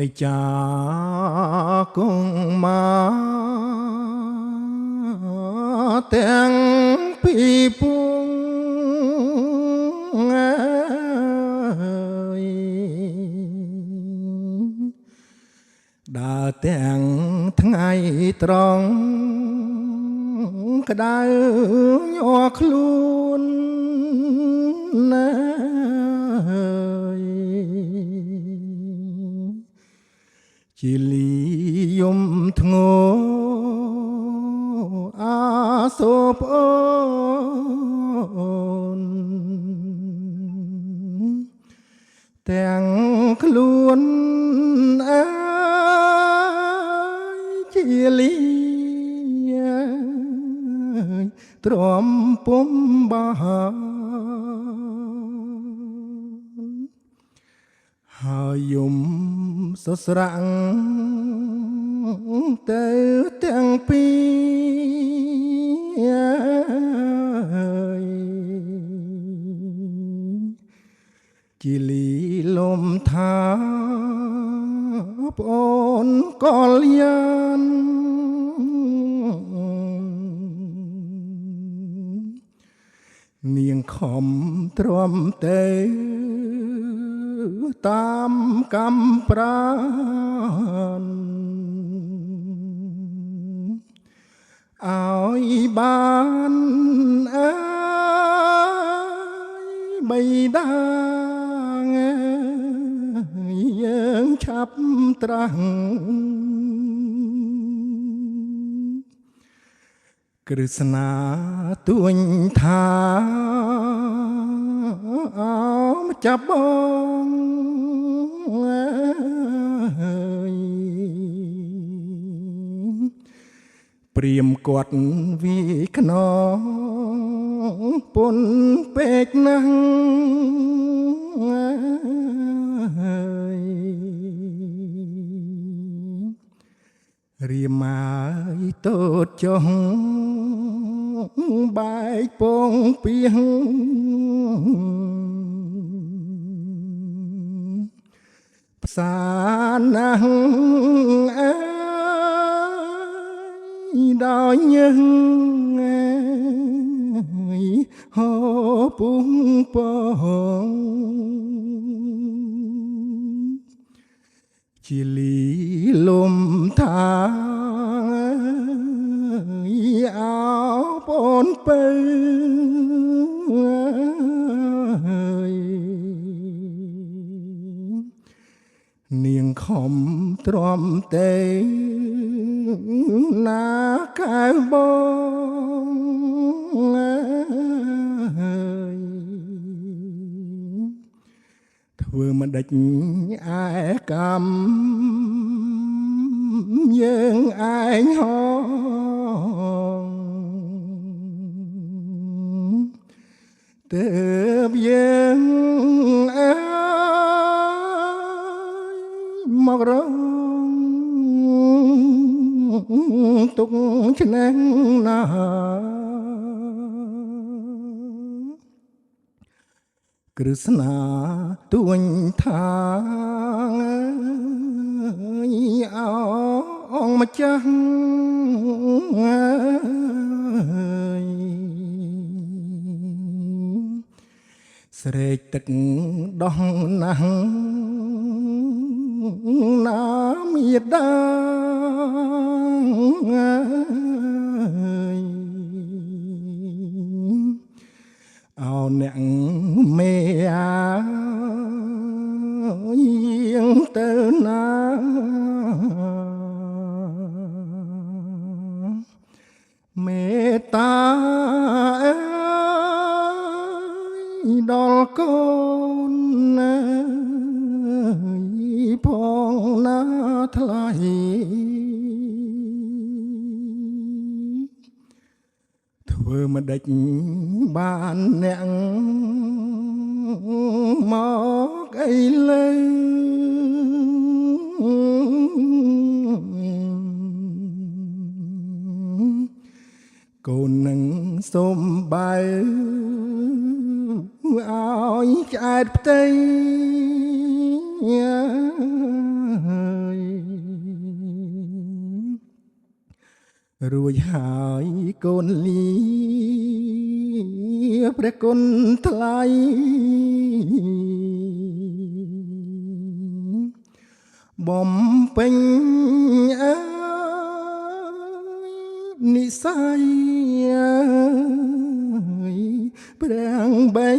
និច្ចាគង់មកទាំងពីពួងអើយដើរទាំងថ្ងៃត្រង់ក្តៅញ័រខ្លួនណាជាលីយំធ្ងោអាសូប្អូនទាំងខ្លួនអើយជាលីទ្រាំពុំបានហើយយំសស្រាំងទៅទាំងពីរជាលីលំថាប្អូនកលយាននាងខំទ្រាំទៅតាមកំប្រានឲ្យបានអើយបៃតាយើងឆាប់ត្រាស់ក្រឹស្នាទួញថាអមចាប់បងព្រាមគាត់វាខ្នងពុនពេកណាស់រៀមមកតូចចុះបែកពងពីងផ្សារណាស់អើយដោយញឹងហូពុងពងជាលីលំថាអោបអូនពៅនាងខំទ្រាំទេណាកៅបងធ្វើមិនដេចឯកម្មយើងឯងហងទើបយើងអើយមករងទុកឆ្នាំណាក្រឹស្នាទួញថាអោអង្គម្ចាស់ស្រែកទឹកដោះណាស់ណាមេដាអោអ្នកមេយាងទៅណាមេតាអើយដល់កូនណាផងណាថ្លៃធ្វើមិនដេចបានអ្នកមកអីលើកូននឹងសុំបែឲ្យឆ្អែតផ្ទៃ រួចហើយកូនលីព្រះគុណថ្លៃបំពេញអើយនិស័យព្រះបី